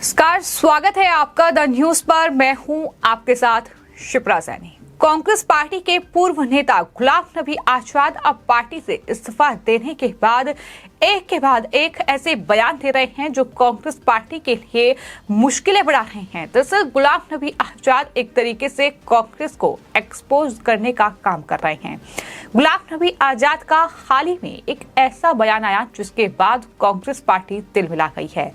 नमस्कार, स्वागत है आपका द न्यूज पर। मैं हूं आपके साथ शिप्रा सैनी। कांग्रेस पार्टी के पूर्व नेता गुलाम नबी आजाद अब पार्टी से इस्तीफा देने के बाद एक ऐसे बयान दे रहे हैं जो कांग्रेस पार्टी के लिए मुश्किलें बढ़ा रहे हैं। दरअसल गुलाम नबी आजाद एक तरीके से कांग्रेस को एक्सपोज करने का काम कर रहे हैं। गुलाम नबी आजाद का हाल ही में एक ऐसा बयान आया जिसके बाद कांग्रेस पार्टी तिलमिला गई है।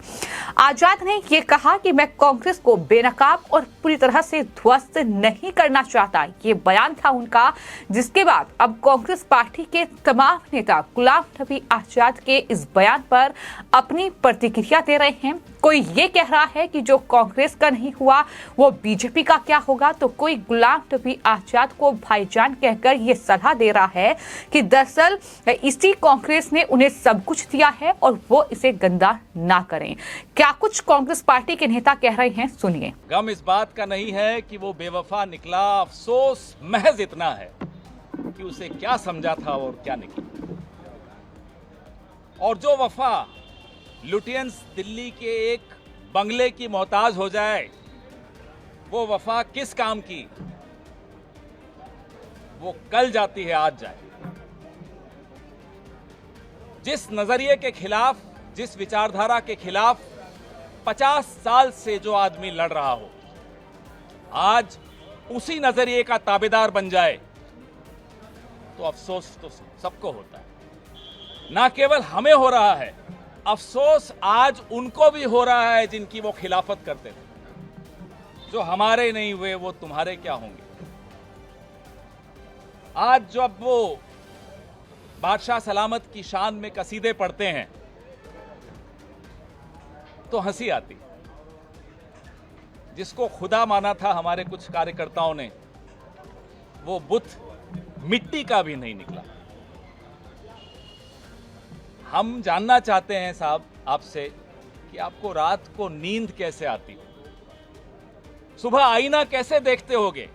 आजाद ने ये कहा कि मैं कांग्रेस को बेनकाब और पूरी तरह से ध्वस्त नहीं करना चाहता। ये बयान था उनका, जिसके बाद अब कांग्रेस पार्टी के तमाम नेता गुलाम नबी आजाद के इस बयान पर अपनी प्रतिक्रिया दे रहे हैं। कोई ये कह रहा है कि जो कांग्रेस का नहीं हुआ वो बीजेपी का क्या होगा, तो कोई गुलाम नबी आजाद को भाईजान कहकर ये सलाह दे रहा है कि दरअसल इसी कांग्रेस ने उन्हें सब कुछ दिया है और वो इसे गंदा ना करें। क्या कुछ कांग्रेस पार्टी के नेता कह रहे हैं, सुनिए। गम इस बात का नहीं है कि वो बेवफा निकला, अफसोस महज इतना है कि उसे क्या समझा था और क्या निकला। और जो वफा लुटियंस दिल्ली के एक बंगले की मोहताज हो जाए, वो वफा किस काम की? वो कल जाती है आज जाए। जिस नजरिए के खिलाफ, जिस विचारधारा के खिलाफ 50 साल से जो आदमी लड़ रहा हो, आज उसी नजरिए का ताबेदार बन जाए तो अफसोस तो सबको होता है। ना केवल हमें हो रहा है, अफसोस आज उनको भी हो रहा है जिनकी वो खिलाफत करते थे। जो हमारे नहीं हुए वो तुम्हारे क्या होंगे। आज जब वो बादशाह सलामत की शान में कसीदे पढ़ते हैं तो हंसी आती। जिसको खुदा माना था हमारे कुछ कार्यकर्ताओं ने, वो बुत मिट्टी का भी नहीं निकला। हम जानना चाहते हैं साहब आपसे कि आपको रात को नींद कैसे आती, सुबह आईना कैसे देखते होगे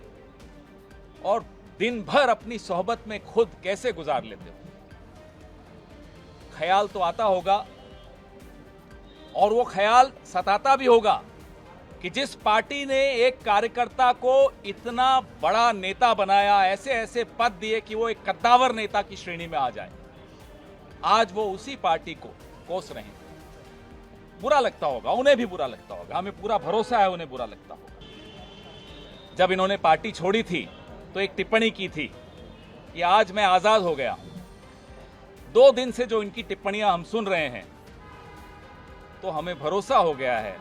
और दिन भर अपनी सोहबत में खुद कैसे गुजार लेते हो। ख्याल तो आता होगा और वो ख्याल सताता भी होगा कि जिस पार्टी ने एक कार्यकर्ता को इतना बड़ा नेता बनाया, ऐसे ऐसे पद दिए कि वो एक कद्दावर नेता की श्रेणी में आ जाए, आज वो उसी पार्टी को कोस रहे हैं। बुरा लगता होगा, उन्हें भी बुरा लगता होगा, हमें पूरा भरोसा है उन्हें बुरा लगता होगा। जब इन्होंने पार्टी छोड़ी थी तो एक टिप्पणी की थी कि आज मैं आजाद हो गया। 2 दिन से जो इनकी टिप्पणियां हम सुन रहे हैं तो हमें भरोसा हो गया है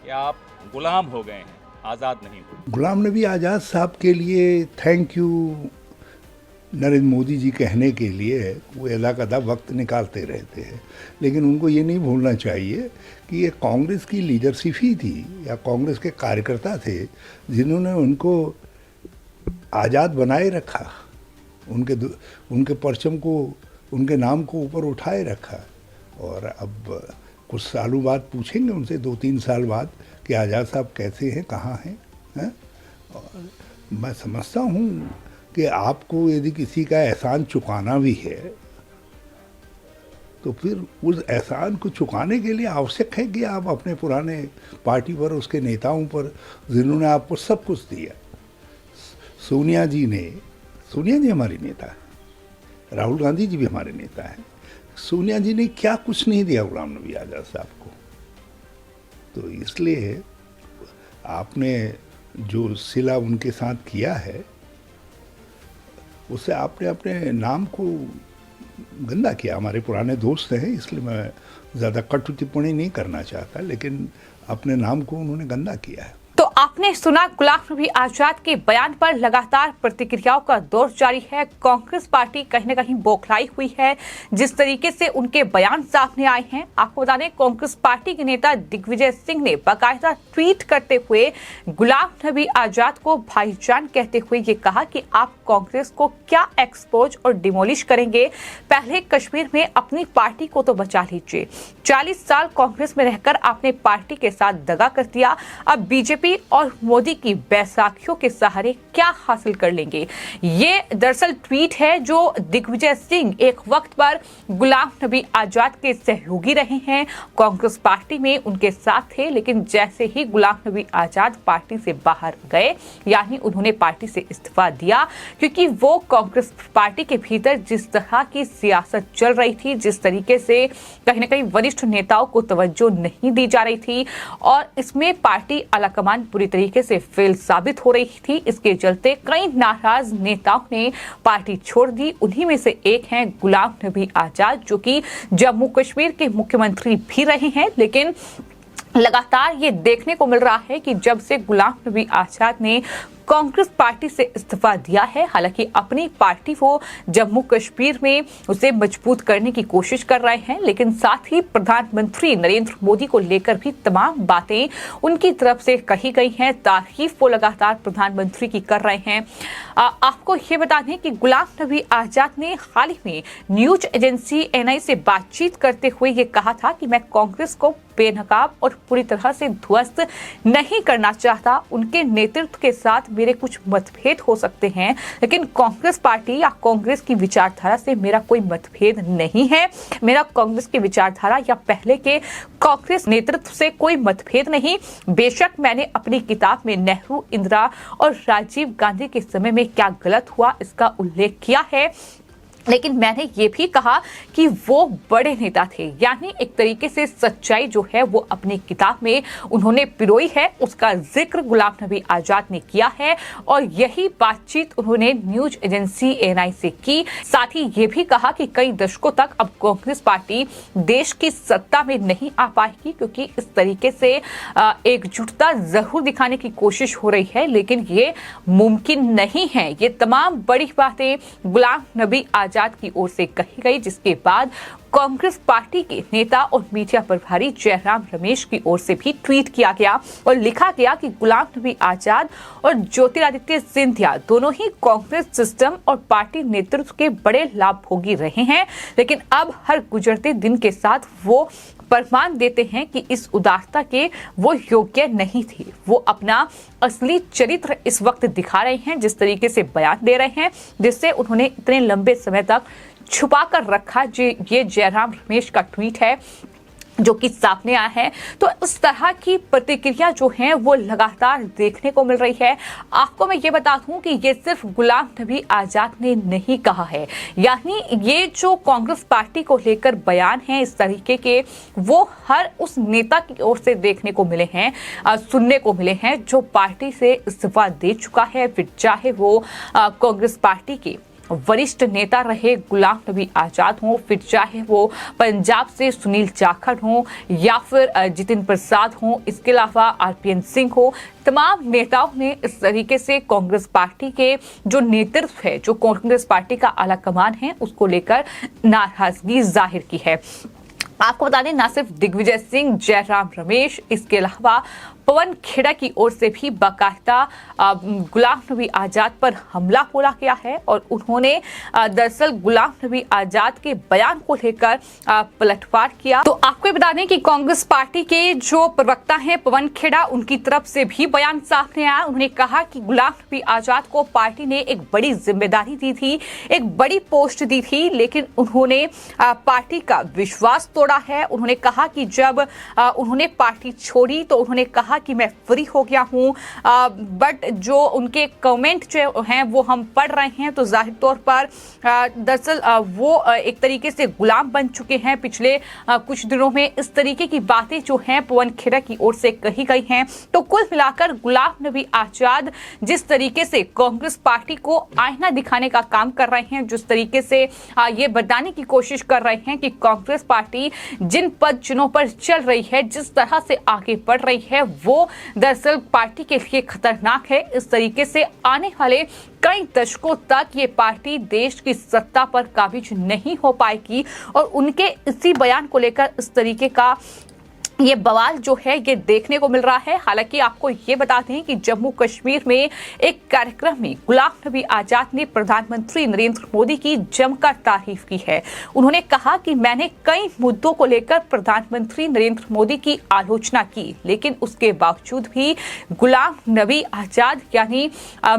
कि आप गुलाम हो गए हैं, आजाद नहीं हुए। गुलाम नबी आजाद साहब के लिए थैंक यू नरेंद्र मोदी जी कहने के लिए वो अदा वक्त निकालते रहते हैं, लेकिन उनको ये नहीं भूलना चाहिए कि ये कांग्रेस की लीडरशिप ही थी या कांग्रेस के कार्यकर्ता थे जिन्होंने उनको आज़ाद बनाए रखा, उनके परचम को, उनके नाम को ऊपर उठाए रखा। और अब कुछ सालों बाद पूछेंगे उनसे, 2-3 साल बाद, कि आज़ाद साहब कैसे हैं, कहाँ हैं। और मैं समझता हूँ कि आपको यदि किसी का एहसान चुकाना भी है तो फिर उस एहसान को चुकाने के लिए आवश्यक है कि आप अपने पुराने पार्टी पर, उसके नेताओं पर, जिन्होंने आपको सब कुछ दिया। सोनिया जी हमारी नेता है, राहुल गांधी जी भी हमारे नेता हैं। सोनिया जी ने क्या कुछ नहीं दिया गुलाम नबी आजाद साहब को। तो इसलिए आपने जो सिला उनके साथ किया है उससे आपने अपने नाम को गंदा किया। हमारे पुराने दोस्त हैं, इसलिए मैं ज़्यादा कटु टिप्पणी नहीं करना चाहता, लेकिन अपने नाम को उन्होंने गंदा किया है। तो आपने सुना, गुलाम नबी आजाद के बयान पर लगातार प्रतिक्रियाओं का दौर जारी है। कांग्रेस पार्टी कहीं न कहीं बौखलाई हुई है जिस तरीके से उनके बयान सामने आए हैं। आपको बता दें, कांग्रेस पार्टी के नेता दिग्विजय सिंह ने बाकायदा ट्वीट करते हुए गुलाम नबी आजाद को भाईजान कहते हुए ये कहा कि आप कांग्रेस को क्या एक्सपोज और डिमोलिश करेंगे, पहले कश्मीर में अपनी पार्टी को तो बचा लीजिए। 40 साल कांग्रेस में रहकर आपने पार्टी के साथ दगा कर दिया, अब बीजेपी और मोदी की बैसाखियों के सहारे क्या हासिल कर लेंगे। ये दरअसल ट्वीट है जो दिग्विजय सिंह एक वक्त पर गुलाम नबी आजाद के सहयोगी रहे हैं, कांग्रेस पार्टी में उनके साथ थे, लेकिन जैसे ही गुलाम नबी आजाद पार्टी से बाहर गए, यानी उन्होंने पार्टी से इस्तीफा दिया, क्योंकि वो कांग्रेस पार्टी के भीतर जिस तरह की सियासत चल रही थी, जिस तरीके से कहीं ना कहीं वरिष्ठ नेताओं को तवज्जो नहीं दी जा रही थी और इसमें पार्टी आलाकमान पूरी तरीके से फेल साबित हो रही थी। इसके चलते कई नाराज नेताओं ने पार्टी छोड़ दी। उन्हीं में से एक हैं गुलाम नबी आजाद, जो कि जम्मू कश्मीर के मुख्यमंत्री भी रहे हैं, लेकिन लगातार ये देखने को मिल रहा है कि जब से गुलाम नबी आजाद ने कांग्रेस पार्टी से इस्तीफा दिया है, हालांकि अपनी पार्टी को जम्मू कश्मीर में उसे मजबूत करने की कोशिश कर रहे हैं, लेकिन साथ ही प्रधानमंत्री नरेंद्र मोदी को लेकर भी तमाम बातें उनकी तरफ से कही गई हैं। तारीफ वो लगातार प्रधानमंत्री की कर रहे हैं। आपको ये बता दें कि गुलाम नबी आजाद ने हाल ही में न्यूज एजेंसी एनआई से बातचीत करते हुए ये कहा था कि मैं कांग्रेस को बेनकाब और पूरी तरह से ध्वस्त नहीं करना चाहता। उनके नेतृत्व के साथ मेरे कुछ मतभेद हो सकते हैं, लेकिन कांग्रेस पार्टी या कांग्रेस की विचारधारा से मेरा कोई मतभेद नहीं है। मेरा कांग्रेस की विचारधारा या पहले के कांग्रेस नेतृत्व से कोई मतभेद नहीं। बेशक मैंने अपनी किताब में नेहरू, इंदिरा और राजीव गांधी के समय में क्या गलत हुआ इसका उल्लेख किया है, लेकिन मैंने ये भी कहा कि वो बड़े नेता थे, यानी एक तरीके से सच्चाई जो है वो अपनी किताब में उन्होंने पिरोई है, उसका जिक्र गुलाम नबी आजाद ने किया है और यही बातचीत उन्होंने न्यूज एजेंसी एएनआई से की। साथ ही ये भी कहा कि कई दशकों तक अब कांग्रेस पार्टी देश की सत्ता में नहीं आ पाएगी, क्योंकि इस तरीके से एकजुटता जरूर दिखाने की कोशिश हो रही है, लेकिन ये मुमकिन नहीं है। ये तमाम बड़ी बातें गुलाम नबी आजाद की ओर से कही गई, जिसके बाद कांग्रेस पार्टी के नेता और मीडिया प्रभारी जयराम रमेश की ओर से भी ट्वीट किया गया और लिखा गया कि गुलाम नबी आजाद और ज्योतिरादित्य सिंधिया दोनों ही कांग्रेस सिस्टम और पार्टी नेतृत्व के बड़े लाभभोगी रहे हैं, लेकिन अब हर गुजरते दिन के साथ वो प्रमाण देते हैं कि इस उदारता के वो योग्य नहीं थे। वो अपना असली चरित्र इस वक्त दिखा रहे हैं, जिस तरीके से बयान दे रहे हैं, जिससे उन्होंने इतने लंबे समय तक छुपा कर रखा। ये जयराम रमेश का ट्वीट है जो कि सामने आया है। तो इस तरह की प्रतिक्रिया जो है वो लगातार देखने को मिल रही है। आपको मैं ये बता दूं कि ये सिर्फ गुलाम नबी आजाद ने नहीं कहा है, यानी ये जो कांग्रेस पार्टी को लेकर बयान है इस तरीके के, वो हर उस नेता की ओर से देखने को मिले हैं, सुनने को मिले हैं जो पार्टी से इस्तीफा दे चुका है, फिर चाहे वो कांग्रेस पार्टी के वरिष्ठ नेता रहे गुलाम नबी आजाद हों, फिर चाहे वो पंजाब से सुनील जाखड़ हों या फिर जितिन प्रसाद हों, इसके अलावा आरपीएन सिंह हो। तमाम नेताओं ने इस तरीके से कांग्रेस पार्टी के जो नेतृत्व है, जो कांग्रेस पार्टी का आला कमान है, उसको लेकर नाराजगी जाहिर की है। आपको बता दें, ना सिर्फ दिग्विजय सिंह, जयराम रमेश, इसके अलावा पवन खेड़ा की ओर से भी बाकायदा गुलाम नबी आजाद पर हमला बोला गया है और उन्होंने दरअसल गुलाम नबी आजाद के बयान को लेकर पलटवार किया। तो आपको ये बता दें कि कांग्रेस पार्टी के जो प्रवक्ता हैं पवन खेड़ा, उनकी तरफ से भी बयान सामने आया। उन्होंने कहा कि गुलाम नबी आजाद को पार्टी ने एक बड़ी जिम्मेदारी दी थी, एक बड़ी पोस्ट दी थी, लेकिन उन्होंने पार्टी का विश्वास तोड़ा है। उन्होंने कहा कि जब उन्होंने पार्टी छोड़ी तो उन्होंने कहा कि मैं फ्री हो गया हूं, बट जो उनके कमेंट जो हैं वो हम पढ़ रहे हैं तो जाहिर तौर पर दरअसल वो एक तरीके से गुलाम बन चुके हैं। पिछले कुछ दिनों में इस तरीके की बातें जो हैं पवन खेड़ा की ओर से कही गई हैं। तो कुल मिलाकर गुलाम नबी आजाद जिस तरीके से कांग्रेस पार्टी को आईना दिखाने का काम कर रहे हैं, जिस तरीके से ये बताने की कोशिश कर रहे हैं कि कांग्रेस पार्टी जिन पद चिन्हों पर चल रही है, जिस तरह से आगे बढ़ रही है, वो दरअसल पार्टी के लिए खतरनाक है। इस तरीके से आने वाले कई दशकों तक ये पार्टी देश की सत्ता पर काबिज नहीं हो पाएगी और उनके इसी बयान को लेकर इस तरीके का ये बवाल जो है ये देखने को मिल रहा है। हालांकि आपको ये बता दें कि जम्मू कश्मीर में एक कार्यक्रम में गुलाम नबी आजाद ने प्रधानमंत्री नरेंद्र मोदी की जमकर तारीफ की है। उन्होंने कहा कि मैंने कई मुद्दों को लेकर प्रधानमंत्री नरेंद्र मोदी की आलोचना की, लेकिन उसके बावजूद भी गुलाम नबी आजाद यानी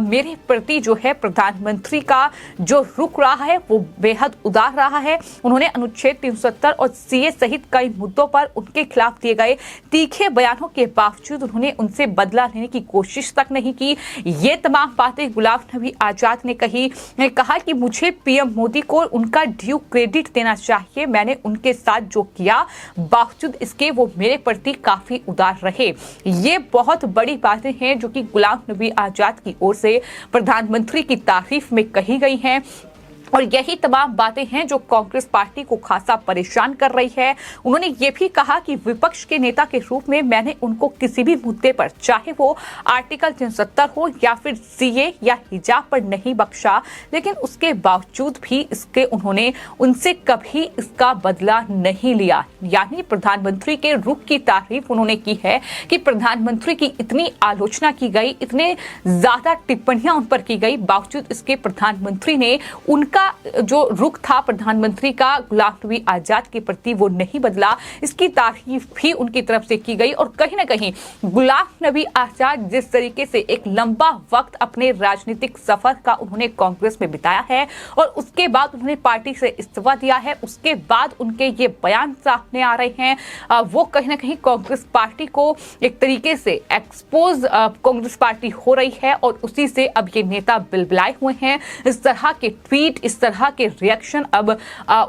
मेरे प्रति जो है प्रधानमंत्री का जो रुख रहा है वो बेहद उदार रहा है। उन्होंने अनुच्छेद 370 और सीए सहित कई मुद्दों पर उनके खिलाफ दिए गए तीखे बयानों के बावजूद उन्होंने उनसे बदला लेने की कोशिश तक नहीं की। ये तमाम बातें गुलाम नबी आजाद ने कहा कि मुझे पीएम मोदी को उनका ड्यू क्रेडिट देना चाहिए। मैंने उनके साथ जो किया बावजूद इसके वो मेरे प्रति काफी उदार रहे। ये बहुत बड़ी बातें हैं जो कि गुलाम नबी आजाद की ओर से प्रधानमंत्री की तारीफ में कही गई हैं और यही तमाम बातें हैं जो कांग्रेस पार्टी को खासा परेशान कर रही है। उन्होंने ये भी कहा कि विपक्ष के नेता के रूप में मैंने उनको किसी भी मुद्दे पर, चाहे वो आर्टिकल 370 हो या फिर सीए या हिजाब पर नहीं बख्शा, लेकिन उसके बावजूद भी इसके उन्होंने उनसे कभी इसका बदला नहीं लिया। यानी प्रधानमंत्री के रुख की तारीफ उन्होंने की है कि प्रधानमंत्री की इतनी आलोचना की गई, इतने ज्यादा टिप्पणियां उन पर की गई, बावजूद इसके प्रधानमंत्री ने उनका जो रुख था प्रधानमंत्री का गुलाम नबी आजाद के प्रति वो नहीं बदला। इसकी तारीफ भी उनकी तरफ से की गई और कहीं ना कहीं गुलाम नबी आजाद जिस तरीके से एक लंबा वक्त अपने राजनीतिक सफर का उन्होंने कांग्रेस में बिताया है और उसके बाद उन्होंने पार्टी से इस्तीफा दिया है, उसके बाद उनके ये बयान सामने आ रहे हैं, वो कहीं ना कहीं कांग्रेस पार्टी को एक तरीके से एक्सपोज कांग्रेस पार्टी हो रही है और उसी से अब ये नेता बिलबिलाए हुए हैं। इस तरह के ट्वीट, इस तरह के रिएक्शन अब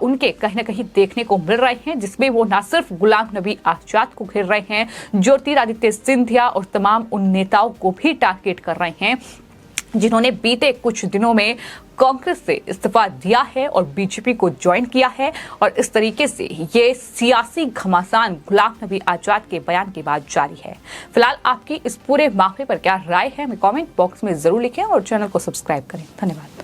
उनके कहीं ना कहीं देखने को मिल रहे हैं, जिसमें वो न सिर्फ गुलाम नबी आजाद को घेर रहे हैं, ज्योतिरादित्य सिंधिया और तमाम उन नेताओं को भी टारगेट कर रहे हैं जिन्होंने बीते कुछ दिनों में कांग्रेस से इस्तीफा दिया है और बीजेपी को ज्वाइन किया है। और इस तरीके से ये सियासी घमासान गुलाम नबी आजाद के बयान के बाद जारी है। फिलहाल आपकी इस पूरे मामले पर क्या राय है, हमें कमेंट बॉक्स में जरूर लिखें और चैनल को सब्सक्राइब करें। धन्यवाद।